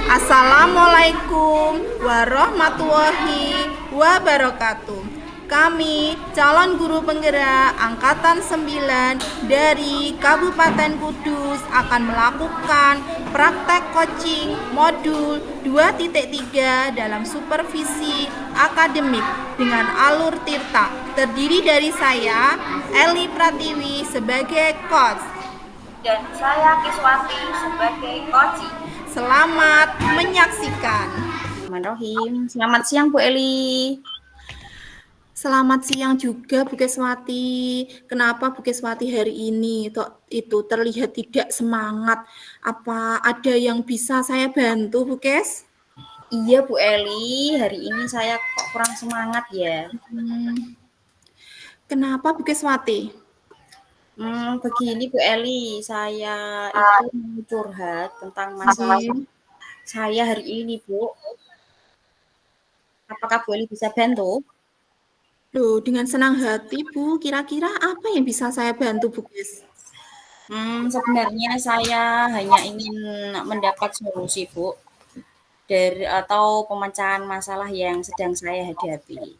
Assalamualaikum warahmatullahi wabarakatuh. Kami calon guru penggerak angkatan 9 dari Kabupaten Kudus akan melakukan praktek coaching modul 2.3 dalam supervisi akademik dengan alur Tirta. Terdiri dari saya, Eli Pratiwi sebagai coach. Dan saya Kiswati sebagai coach. Selamat menyaksikan. Bismillahirrahmanirrahim. Selamat siang Bu Eli. Selamat siang juga Bu Keswati. Kenapa Bu Keswati hari ini itu terlihat tidak semangat? Apa ada yang bisa saya bantu Bu Kes? Iya Bu Eli, hari ini saya kok kurang semangat ya. Kenapa Bu Keswati? Begini Bu Eli, saya itu mau curhat tentang masalah saya hari ini Bu. Apakah Bu Eli bisa bantu? Loh, dengan senang hati Bu. Kira-kira apa yang bisa saya bantu Bu Kes? Sebenarnya saya hanya ingin mendapat solusi Bu dari atau pemecahan masalah yang sedang saya hadapi.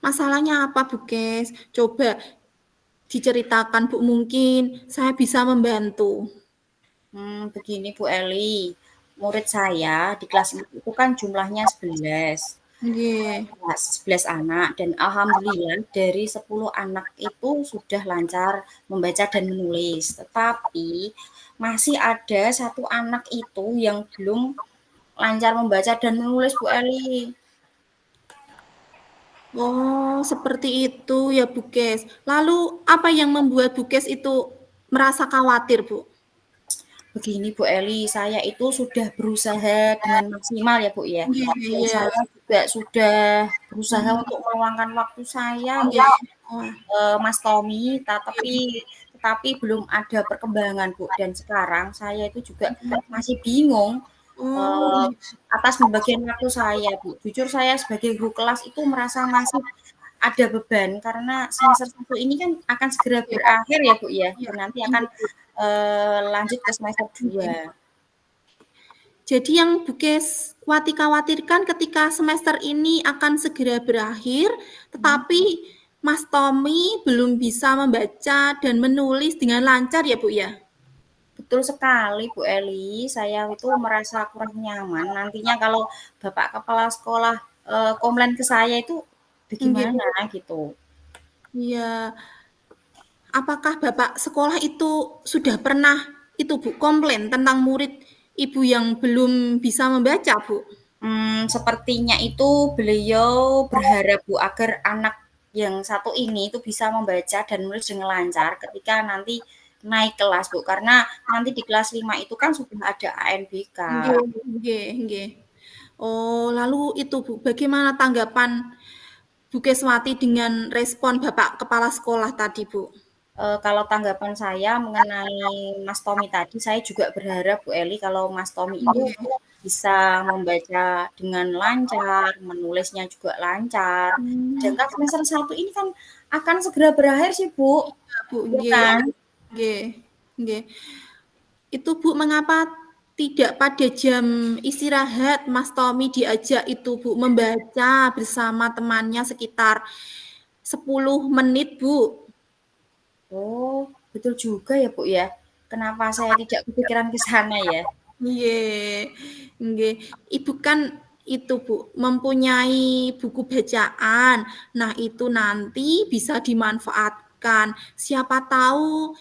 Masalahnya apa Bu Kes? Coba diceritakan Bu, mungkin saya bisa membantu. Begini Bu Eli, murid saya di kelas itu kan jumlahnya 11. Nggih. 11 anak dan alhamdulillah dari 10 anak itu sudah lancar membaca dan menulis. Tetapi masih ada satu anak itu yang belum lancar membaca dan menulis Bu Eli. Oh, seperti itu ya Bu Kes. Lalu apa yang membuat Bu Kes itu merasa khawatir, Bu? Begini Bu Eli, saya itu sudah berusaha dengan maksimal ya Bu ya. Iya, Dan iya. saya juga sudah berusaha Mhm, untuk meluangkan waktu saya iya. untuk Oh, Mas Tommy, iya. tetapi belum ada perkembangan Bu. Dan sekarang saya itu juga masih bingung Oh, eee, iya. atas pembagian waktu saya Bu. Jujur saya sebagai guru kelas itu merasa masih ada beban karena semester 1 ini kan akan segera Iya, berakhir ya Bu ya, iya. dan nanti akan, Iya, Bu. lanjut ke semester Iya. 2. Jadi yang Bu Kes khawatirkan ketika semester ini akan segera berakhir, tetapi Mas Tommy belum bisa membaca dan menulis dengan lancar ya, Bu ya? Betul sekali Bu Eli, saya itu merasa kurang nyaman nantinya kalau Bapak kepala sekolah, komplain ke saya itu Nggih. bagaimana gitu. Iya. Apakah Bapak sekolah itu sudah pernah itu Bu, komplain tentang murid Ibu yang belum bisa membaca, Bu? Sepertinya itu beliau berharap Bu agar anak yang satu ini itu bisa membaca dan menulis dengan lancar ketika nanti naik kelas Bu, karena nanti di kelas 5 itu kan sudah ada ANBK. Nggih, nggih, nggih. Oh, lalu itu Bu, bagaimana tanggapan Bu Keswati dengan respon Bapak kepala sekolah tadi, Bu? Kalau tanggapan saya mengenai Mas Tommy tadi, saya juga berharap Bu Eli kalau Mas Tommy itu Nggih. bisa membaca dengan lancar, menulisnya juga lancar. Mmm, Sedangkan semester 1 ini kan akan segera berakhir sih Bu, iya Bu, ya nggih, kan? nggih, nggih. Itu Bu, mengapa tidak pada jam istirahat Mas Tommy diajak itu Bu, membaca bersama temannya sekitar 10 menit Bu? Oh, betul juga ya Bu ya. Kenapa saya tidak kepikiran ke sana ya? Nggih, nggih. Ibu kan itu Bu, mempunyai buku bacaan. Nah, itu nanti bisa dimanfaatkan. Siapa tahu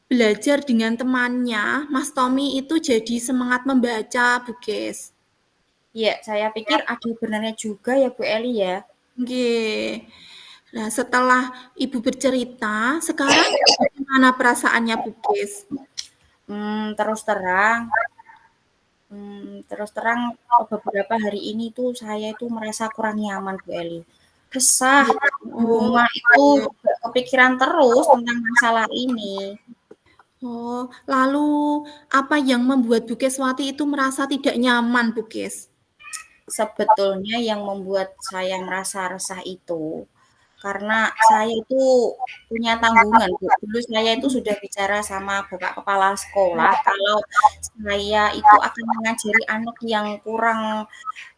belajar dengan temannya, Mas Tommy itu jadi semangat membaca, Bu Kes. Ya, saya pikir ada benarnya juga ya Bu Eli ya. Nggih. Nah, setelah Ibu bercerita, sekarang bagaimana perasaannya, Bu Kes? Terus terang terus terang, beberapa hari ini tuh saya itu merasa kurang nyaman Bu Eli. Resah, Nggih. di Oh, rumah itu iya. juga kepikiran terus tentang masalah ini. Oh, lalu apa yang membuat Bu Keswati itu merasa tidak nyaman, Bu Kes? Sebetulnya yang membuat saya merasa resah itu, karena saya itu punya tanggungan, Bu. Dulu saya itu sudah bicara sama Bapak Kepala Sekolah kalau saya itu akan mengajari anak yang kurang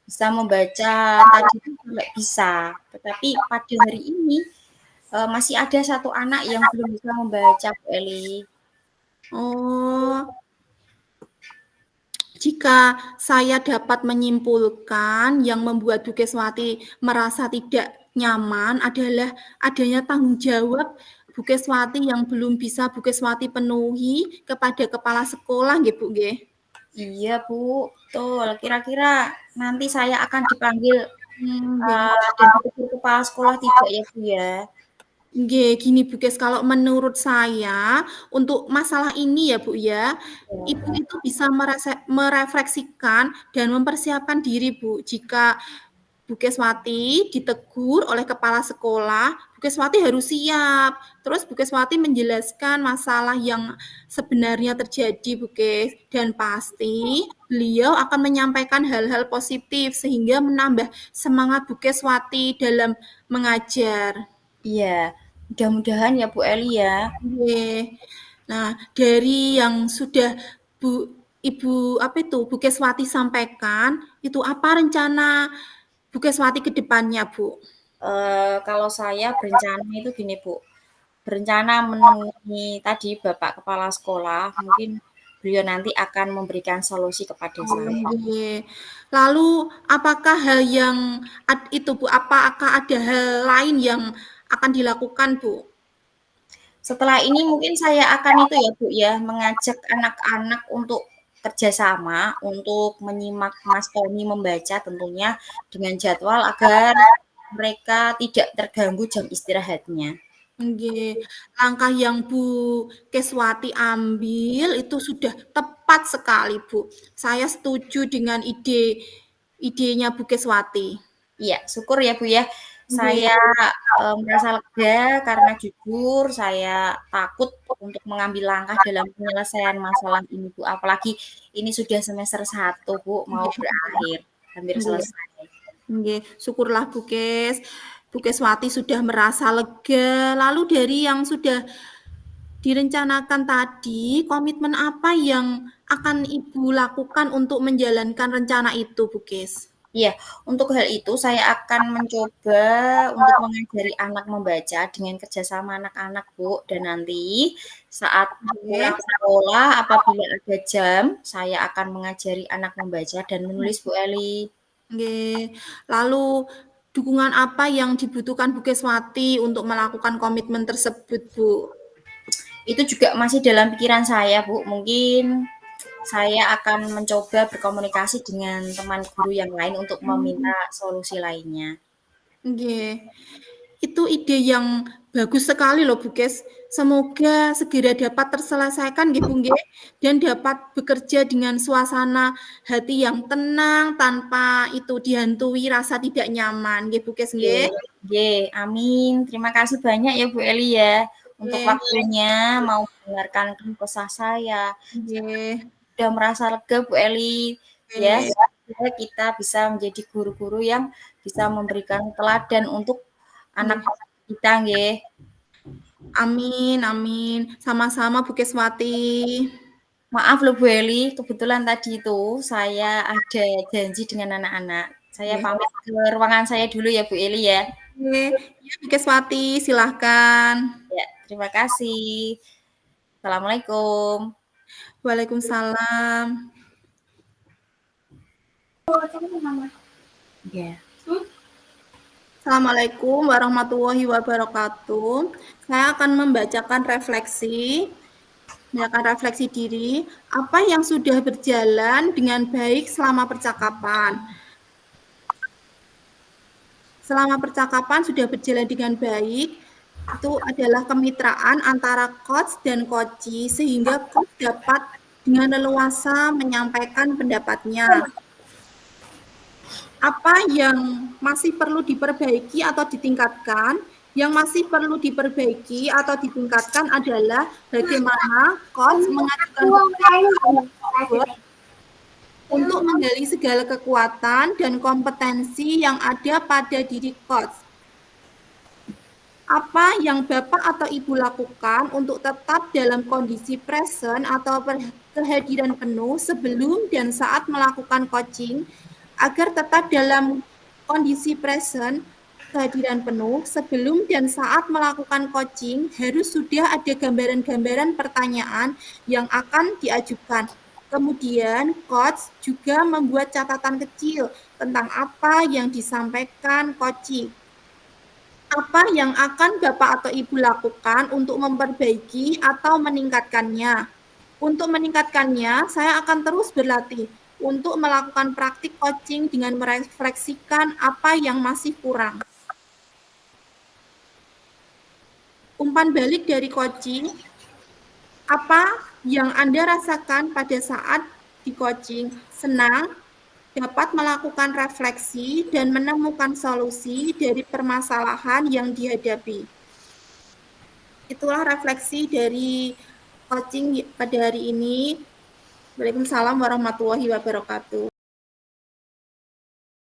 bisa membaca tadi itu sampai bisa. Tetapi pada hari ini, masih ada satu anak yang belum bisa membaca, Bu Eli. Oh, jika saya dapat menyimpulkan yang membuat Bu Keswati merasa tidak nyaman adalah adanya tanggung jawab Bu Keswati yang belum bisa Bu Keswati penuhi kepada kepala sekolah nggih, Bu, nggih? Iya, Bu, betul. Kira-kira nanti saya akan dipanggil, Nggih. dan ditegur kepala sekolah tidak ya, Bu, ya? Nggih, gini Bu Kes, kalau menurut saya untuk masalah ini ya Bu ya, Ibu Ya. itu bisa merefleksikan dan mempersiapkan diri Bu. Jika Bu Keswati ditegur oleh kepala sekolah, Bu Keswati harus siap. Terus Bu Keswati menjelaskan masalah yang sebenarnya terjadi Bu Kes, dan pasti beliau akan menyampaikan hal-hal positif sehingga menambah semangat Bu Keswati dalam mengajar. Iya, mudah-mudahan ya Bu Eli ya. Oke. Nah, dari yang sudah Bu Ibu apa itu Bu Keswati sampaikan, itu apa rencana Bu Keswati ke depannya, Bu? Kalau saya berencana itu gini Bu, berencana menemui tadi Bapak Kepala Sekolah, mungkin beliau nanti akan memberikan solusi kepada Oh, saya. nggih. Lalu apakah hal yang itu, Bu, apakah ada hal lain yang akan dilakukan, Bu? Setelah ini mungkin saya akan itu ya Bu ya, mengajak anak-anak untuk kerjasama, untuk menyimak Mas Tony membaca tentunya dengan jadwal agar mereka tidak terganggu jam istirahatnya. Nggih, langkah yang Bu Keswati ambil itu sudah tepat sekali, Bu. Saya setuju dengan idenya Bu Keswati. Iya, syukur ya Bu ya. Nggih, Saya, merasa lega karena jujur saya takut untuk mengambil langkah dalam penyelesaian masalah ini Bu, apalagi ini sudah semester 1 Bu, mau nggih, berakhir, hampir nggih, selesai. nggih. Syukurlah Bu Keswati sudah merasa lega. Lalu dari yang sudah direncanakan tadi, komitmen apa yang akan Ibu lakukan untuk menjalankan rencana itu, Bu Kes? Iya, untuk hal itu saya akan mencoba untuk mengajari anak membaca dengan kerjasama anak-anak Bu, dan nanti saat Nggih, pulang sekolah apabila ada jam, saya akan mengajari anak membaca dan menulis Bu Eli. nggih. Lalu dukungan apa yang dibutuhkan Bu Keswati untuk melakukan komitmen tersebut, Bu? Itu juga masih dalam pikiran saya, Bu. Mungkin saya akan mencoba berkomunikasi dengan teman guru yang lain untuk meminta solusi lainnya. Nggih. Itu ide yang bagus sekali loh, Bu Kes. Semoga segera dapat terselesaikan nggih, Bu nggih, dan dapat bekerja dengan suasana hati yang tenang tanpa itu dihantui rasa tidak nyaman, nggih, Bu Kes Oke, nggih. oke, amin. Terima kasih banyak ya Bu Eli ya untuk Nggih, waktunya mau mendengarkan keluh kesah saya. nggih, Sudah merasa lega Bu Eli. Ya, nggih. semoga kita bisa menjadi guru-guru yang bisa memberikan teladan untuk anak Nggih. kita nggih. Amin, amin. Sama-sama Bu Keswati. Maaf loh Bu Eli, kebetulan tadi itu saya ada janji dengan anak-anak. Saya Nggih. pamit ke ruangan saya dulu ya Bu Eli ya. Nggih. Ya, Bu Keswati, silahkan. Ya, terima kasih. Assalamualaikum. Waalaikumsalam. Ya. Assalamualaikum warahmatullahi wabarakatuh. Saya akan membacakan refleksi diri, apa yang sudah berjalan dengan baik selama percakapan. Selama percakapan sudah berjalan dengan baik, itu adalah kemitraan antara coach dan coachee sehingga coach dapat dengan leluasa menyampaikan pendapatnya. Apa yang masih perlu diperbaiki atau ditingkatkan? Yang masih perlu diperbaiki atau ditingkatkan adalah bagaimana coach mengajukan tersebut untuk menggali segala kekuatan dan kompetensi yang ada pada diri coach. Apa yang Bapak atau Ibu lakukan untuk tetap dalam kondisi present atau kehadiran penuh sebelum dan saat melakukan coaching agar tetap dalam kondisi present, kehadiran penuh sebelum dan saat melakukan coaching harus sudah ada gambaran-gambaran pertanyaan yang akan diajukan. Kemudian coach juga membuat catatan kecil tentang apa yang disampaikan coaching. Apa yang akan Bapak atau Ibu lakukan untuk memperbaiki atau meningkatkannya? Untuk meningkatkannya, saya akan terus berlatih untuk melakukan praktik coaching dengan merefleksikan apa yang masih kurang. Umpan balik dari coaching, apa yang Anda rasakan pada saat di coaching? Senang, dapat melakukan refleksi dan menemukan solusi dari permasalahan yang dihadapi. Itulah refleksi dari coaching pada hari ini. Waalaikumsalam warahmatullahi wabarakatuh.